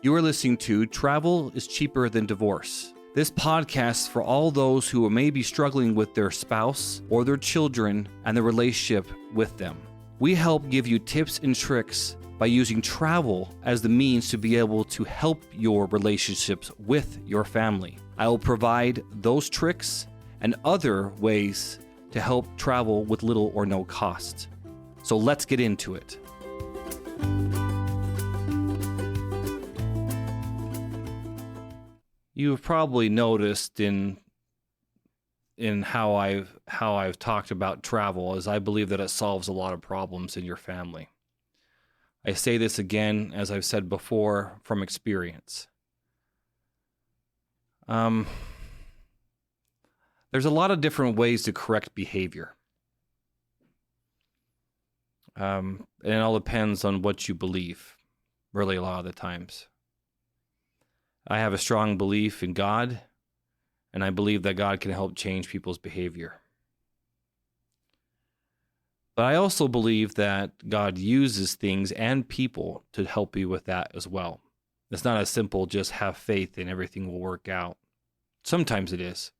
You are listening to Travel is Cheaper Than Divorce. This podcast is for all those who may be struggling with their spouse or their children and the relationship with them. We help give you tips and tricks by using travel as the means to be able to help your relationships with your family. I will provide those tricks and other ways to help travel with little or no cost. So let's get into it. You have probably noticed in how I've talked about travel is I believe that it solves a lot of problems in your family. I say this again, as I've said before, from experience. There's a lot of different ways to correct behavior. And it all depends on what you believe, really, a lot of the times. I have a strong belief in God, and I believe that God can help change people's behavior. But I also believe that God uses things and people to help you with that as well. It's not as simple, just have faith and everything will work out. Sometimes it is.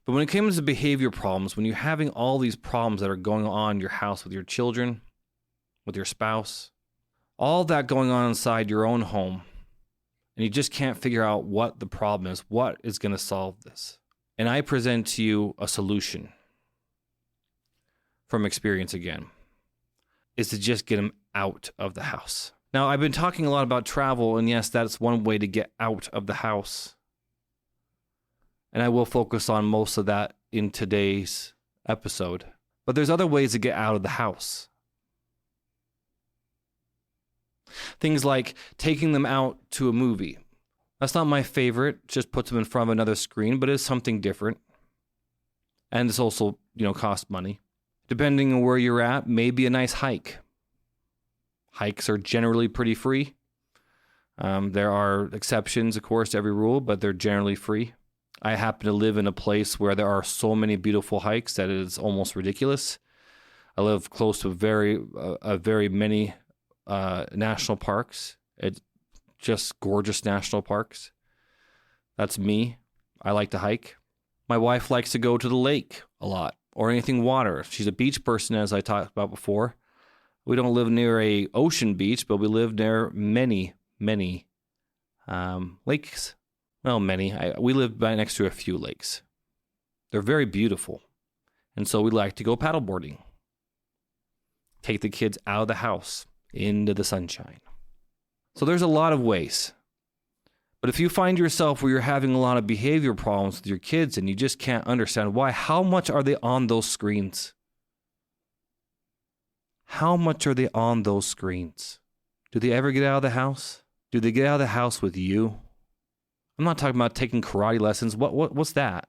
But when it comes to behavior problems, when you're having all these problems that are going on in your house with your children, with your spouse, all that going on inside your own home, and you just can't figure out what the problem is, what is going to solve this. And I present to you a solution from experience again, is to just get them out of the house. Now, I've been talking a lot about travel, and yes, that's one way to get out of the house. And I will focus on most of that in today's episode. But there's other ways to get out of the house. Things like taking them out to a movie. That's not my favorite, just puts them in front of another screen, but it's something different. And it's also, cost money. Depending on where you're at, maybe a nice hike. Hikes are generally pretty free. There are exceptions, of course, to every rule, but they're generally free. I happen to live in a place where there are so many beautiful hikes that it is almost ridiculous. I live close to very many national parks. It's just gorgeous national parks. That's me. I like to hike. My wife likes to go to the lake a lot or anything water. She's a beach person, as I talked about before. We don't live near a ocean beach, but we live near many lakes. Well, many. We live right next to a few lakes. They're very beautiful. And so we like to go paddleboarding. Take the kids out of the house into the sunshine. So there's a lot of ways. But if you find yourself where you're having a lot of behavior problems with your kids and you just can't understand why, how much are they on those screens? How much are they on those screens? Do they ever get out of the house? Do they get out of the house with you? I'm not talking about taking karate lessons. What's that?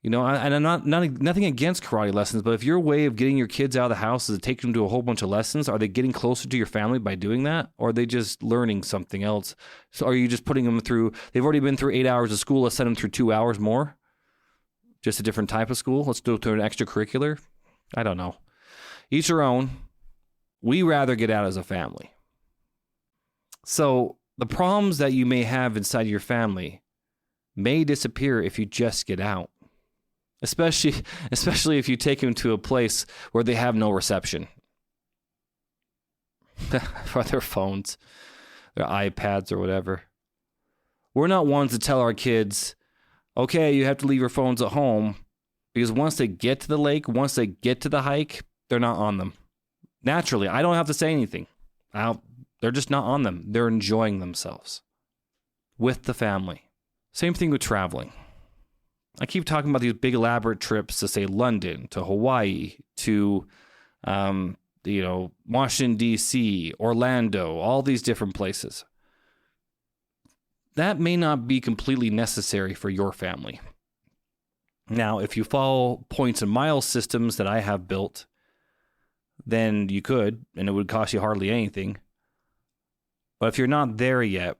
And I'm nothing against karate lessons, but if your way of getting your kids out of the house is to take them to a whole bunch of lessons, are they getting closer to your family by doing that? Or are they just learning something else? So are you just putting them through, they've already been through 8 hours of school, let's send them through 2 hours more? Just a different type of school? Let's do it through an extracurricular? I don't know. Each their own. We rather get out as a family. So the problems that you may have inside your family may disappear if you just get out. Especially if you take them to a place where they have no reception. For their phones, their iPads or whatever. We're not ones to tell our kids, okay, you have to leave your phones at home, because once they get to the lake, once they get to the hike, they're not on them. Naturally, I don't have to say anything. They're just not on them. They're enjoying themselves with the family. Same thing with traveling. I keep talking about these big elaborate trips to, say, London, to Hawaii, to, Washington, D.C., Orlando, all these different places. That may not be completely necessary for your family. Now, if you follow points and miles systems that I have built, then you could, and it would cost you hardly anything. But if you're not there yet,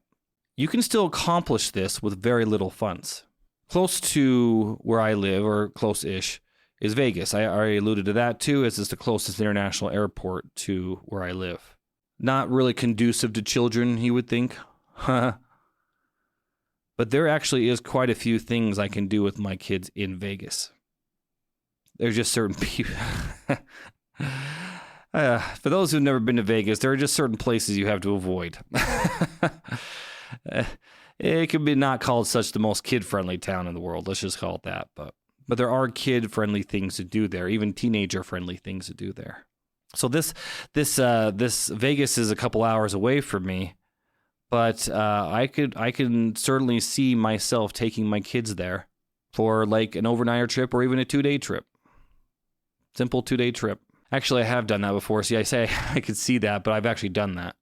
you can still accomplish this with very little funds. Close to where I live, or close-ish, is Vegas. I already alluded to that too, as it's the closest international airport to where I live. Not really conducive to children, you would think. But there actually is quite a few things I can do with my kids in Vegas. There's just certain people. For those who've never been to Vegas, there are just certain places you have to avoid. It could be not called such the most kid-friendly town in the world. Let's just call it that. But there are kid-friendly things to do there, even teenager-friendly things to do there. So this Vegas is a couple hours away from me, but I can certainly see myself taking my kids there for like an overnighter trip or even a 2-day trip. Simple 2-day trip. Actually, I have done that before. See, I say I could see that, but I've actually done that.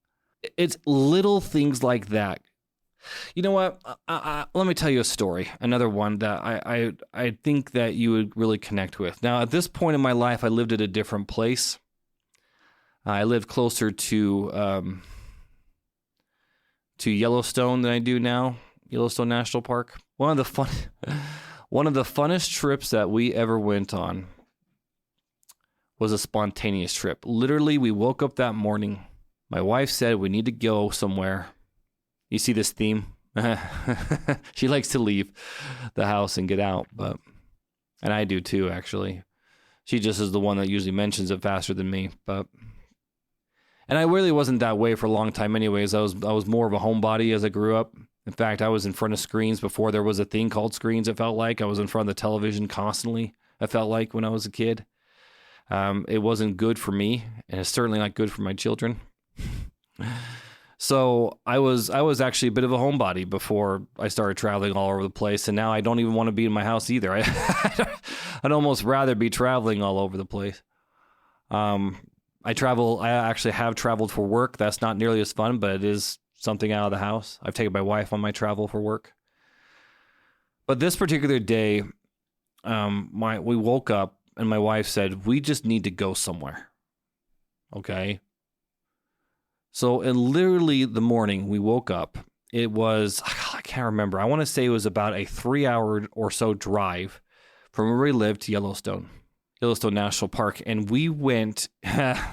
It's little things like that. You know what? Let me tell you a story. Another one that I think that you would really connect with. Now, at this point in my life, I lived at a different place. I lived closer to Yellowstone than I do now. Yellowstone National Park. One of the funnest trips that we ever went on was a spontaneous trip. Literally, we woke up that morning. My wife said we need to go somewhere. You see this theme? She likes to leave the house and get out, and I do too, actually. She just is the one that usually mentions it faster than me, and I really wasn't that way for a long time anyways. I was more of a homebody as I grew up. In fact, I was in front of screens before there was a thing called screens, it felt like. I was in front of the television constantly, it felt like, when I was a kid. It wasn't good for me, and it's certainly not good for my children. So I was actually a bit of a homebody before I started traveling all over the place, and now I don't even want to be in my house either. I'd almost rather be traveling all over the place. I actually have traveled for work. That's not nearly as fun, but it is something out of the house. I've taken my wife on my travel for work. But this particular day, we woke up, and my wife said, we just need to go somewhere. Okay? So in literally the morning, we woke up. It was, I can't remember. I want to say it was about a 3-hour or so drive from where we lived to Yellowstone National Park. And we went,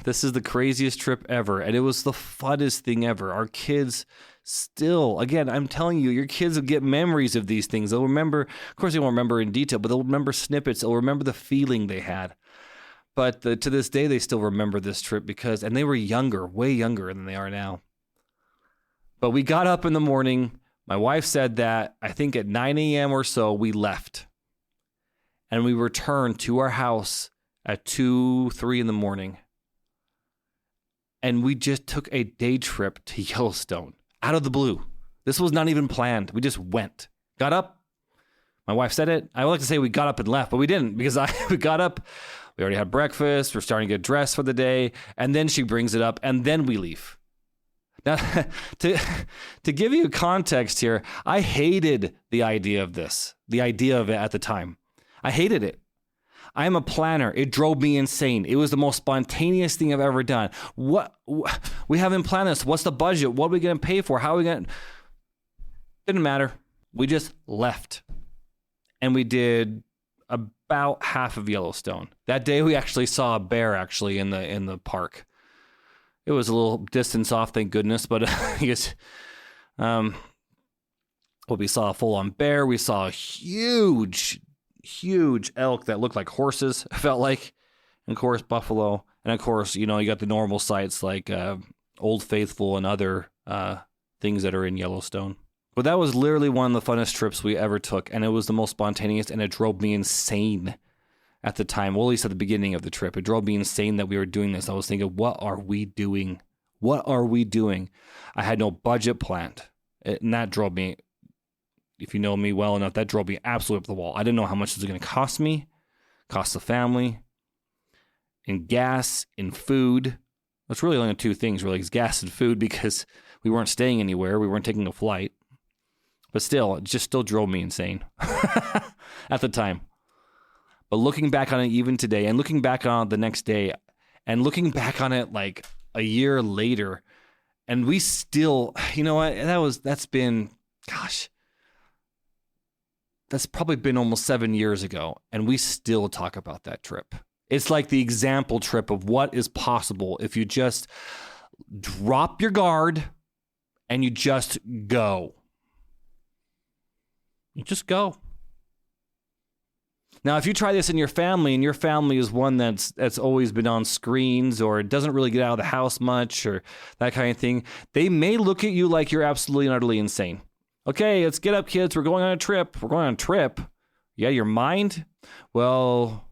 this is the craziest trip ever. And it was the funnest thing ever. Our kids still, again, I'm telling you, your kids will get memories of these things. They'll remember, of course they won't remember in detail, but they'll remember snippets. They'll remember the feeling they had. But to this day, they still remember this trip and they were younger, way younger than they are now. But we got up in the morning. My wife said that I think at 9 a.m. or so, we left. And we returned to our house at 2, 3 in the morning. And we just took a day trip to Yellowstone out of the blue. This was not even planned. We just went. Got up. My wife said it. I would like to say we got up and left, but we didn't because we got up. We already had breakfast. We're starting to get dressed for the day. And then she brings it up, and then we leave. Now, to give you context here, I hated the idea of this, the idea of it at the time. I hated it. I am a planner. It drove me insane. It was the most spontaneous thing I've ever done. We haven't planned this. What's the budget? What are we going to pay for? How are we going to... Didn't matter. We just left. And we did about half of Yellowstone. That day we actually saw a bear in the park. It was a little distance off, thank goodness, but I guess we saw a full-on bear. We saw a huge elk that looked like horses, it felt like. And of course, buffalo. And of course, you got the normal sites like Old Faithful and other things that are in Yellowstone. But that was literally one of the funnest trips we ever took, and it was the most spontaneous, and it drove me insane at the time. Well, at least at the beginning of the trip. It drove me insane that we were doing this. I was thinking, what are we doing? What are we doing? I had no budget planned, and that drove me, if you know me well enough, that drove me absolutely up the wall. I didn't know how much it was going to cost me, cost the family, in gas, in food. That's really only 2 things, really, is gas and food, because we weren't staying anywhere. We weren't taking a flight. But still, it just still drove me insane at the time. But looking back on it even today, and looking back on it the next day, and looking back on it like a year later, and we still, you know what, that's probably been almost 7 years ago, and we still talk about that trip. It's like the example trip of what is possible if you just drop your guard and you just go. You just go. Now, if you try this in your family, and your family is one that's always been on screens or doesn't really get out of the house much or that kind of thing, they may look at you like you're absolutely and utterly insane. Okay, let's get up, kids. We're going on a trip. We're going on a trip. Yeah, your mind? Well,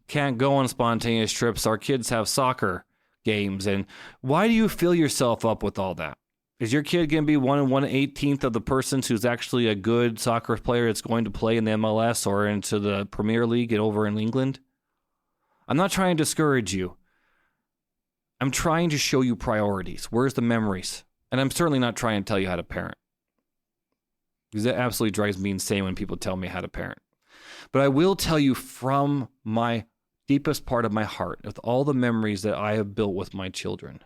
can't go on spontaneous trips. Our kids have soccer games. And why do you fill yourself up with all that? Is your kid going to be 1/118th of the persons who's actually a good soccer player that's going to play in the MLS or into the Premier League and over in England? I'm not trying to discourage you. I'm trying to show you priorities. Where's the memories? And I'm certainly not trying to tell you how to parent, because that absolutely drives me insane when people tell me how to parent. But I will tell you from my deepest part of my heart, with all the memories that I have built with my children,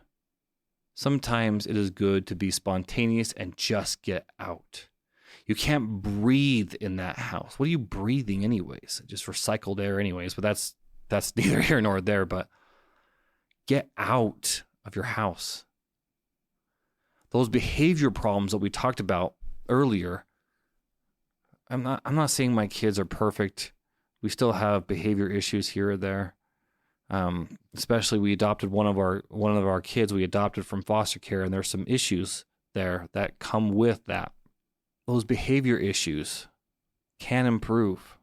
sometimes it is good to be spontaneous and just get out. You can't breathe in that house. What are you breathing anyways? Just recycled air anyways, but that's neither here nor there. But get out of your house. Those behavior problems that we talked about earlier, I'm not saying my kids are perfect. We still have behavior issues here or there. Especially we adopted one of our kids we adopted from foster care, and there's some issues there that come with that. Those behavior issues can improve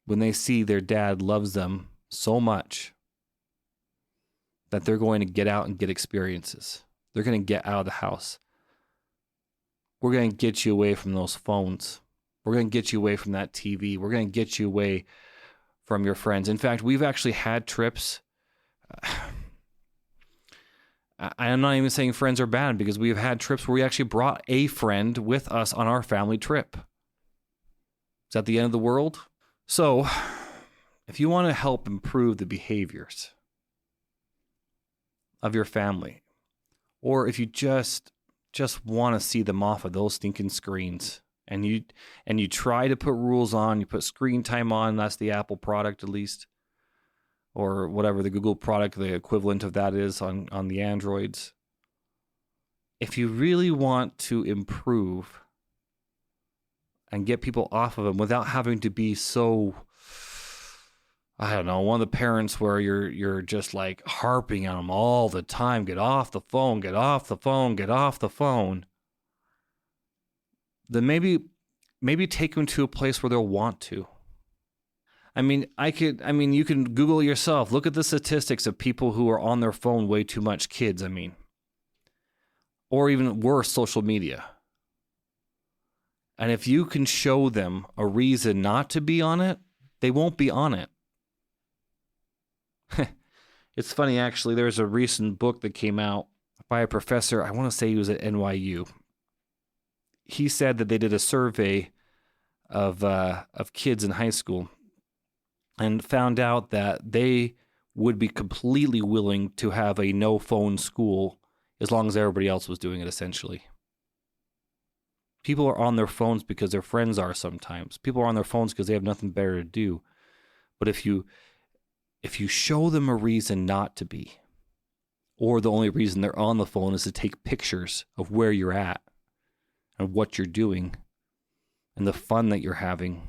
when they see their dad loves them so much that they're going to get out and get experiences. They're going to get out of the house. We're going to get you away from those phones. We're going to get you away from that TV. We're going to get you away from your friends. In fact, we've actually had trips. I'm not even saying friends are bad, because we've had trips where we actually brought a friend with us on our family trip. Is that the end of the world? So, if you want to help improve the behaviors of your family, or if you just want to see them off of those stinking screens, and you try to put rules on, you put screen time on, that's the Apple product at least, or whatever the Google product, the equivalent of that is on the Androids. If you really want to improve and get people off of them without having to be so, I don't know, one of the parents where you're just like harping on them all the time, get off the phone, get off the phone, get off the phone, then maybe take them to a place where they'll want to. You can Google it yourself. Look at the statistics of people who are on their phone way too much, kids, or even worse, social media. And if you can show them a reason not to be on it, they won't be on it. It's funny, actually, there's a recent book that came out by a professor, I want to say he was at NYU. He said that they did a survey of kids in high school and found out that they would be completely willing to have a no-phone school as long as everybody else was doing it, essentially. People are on their phones because their friends are sometimes. People are on their phones because they have nothing better to do. But if you show them a reason not to be, or the only reason they're on the phone is to take pictures of where you're at and what you're doing and the fun that you're having,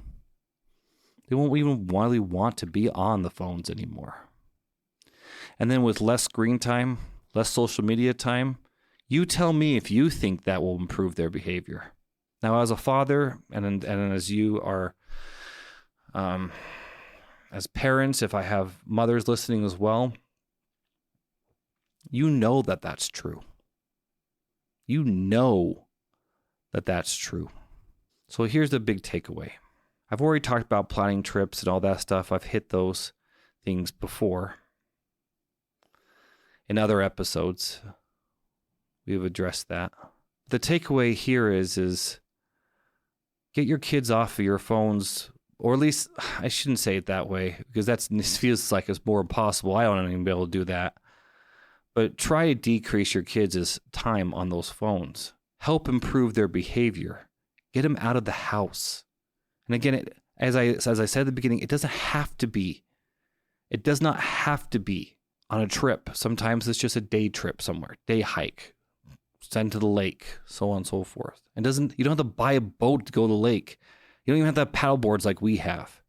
they won't even really want to be on the phones anymore. And then with less screen time, less social media time, you tell me if you think that will improve their behavior. Now, as a father, and as you are, as parents, if I have mothers listening as well, you know that that's true. You know that that's true. So here's the big takeaway. I've already talked about planning trips and all that stuff. I've hit those things before. In other episodes, we've addressed that. The takeaway here is get your kids off of your phones, or at least, I shouldn't say it that way, because it feels like it's more impossible. I don't even be able to do that. But try to decrease your kids' time on those phones. Help improve their behavior. Get them out of the house. And again, as I said at the beginning, it doesn't have to be. It does not have to be on a trip. Sometimes it's just a day trip somewhere, day hike, send to the lake, so on and so forth. You don't have to buy a boat to go to the lake. You don't even have to have paddle boards like we have.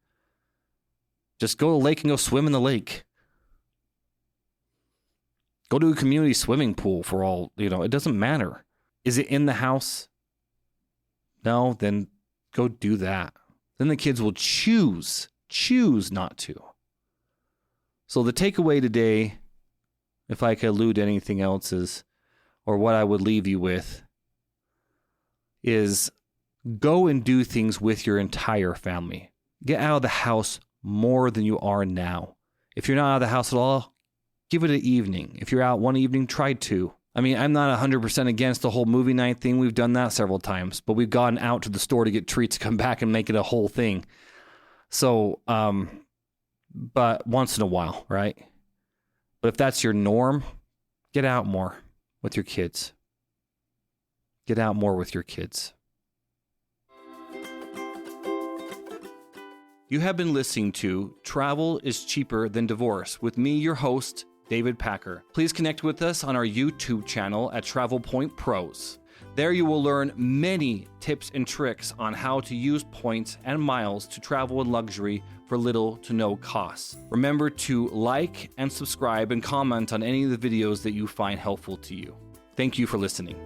Just go to the lake and go swim in the lake. Go to a community swimming pool for all, it doesn't matter. Is it in the house? No, then go do that. Then the kids will choose not to. So the takeaway today, if I could allude to anything else, or what I would leave you with, is go and do things with your entire family. Get out of the house more than you are now. If you're not out of the house at all, give it an evening. If you're out one evening, try two. I mean, I'm not 100% against the whole movie night thing. We've done that several times, but we've gone out to the store to get treats, come back and make it a whole thing. So, but once in a while, right? But if that's your norm, get out more with your kids. Get out more with your kids. You have been listening to Travel is Cheaper Than Divorce with me, your host, David Packer. Please connect with us on our YouTube channel at Travel Point Pros. There you will learn many tips and tricks on how to use points and miles to travel in luxury for little to no cost. Remember to like and subscribe and comment on any of the videos that you find helpful to you. Thank you for listening.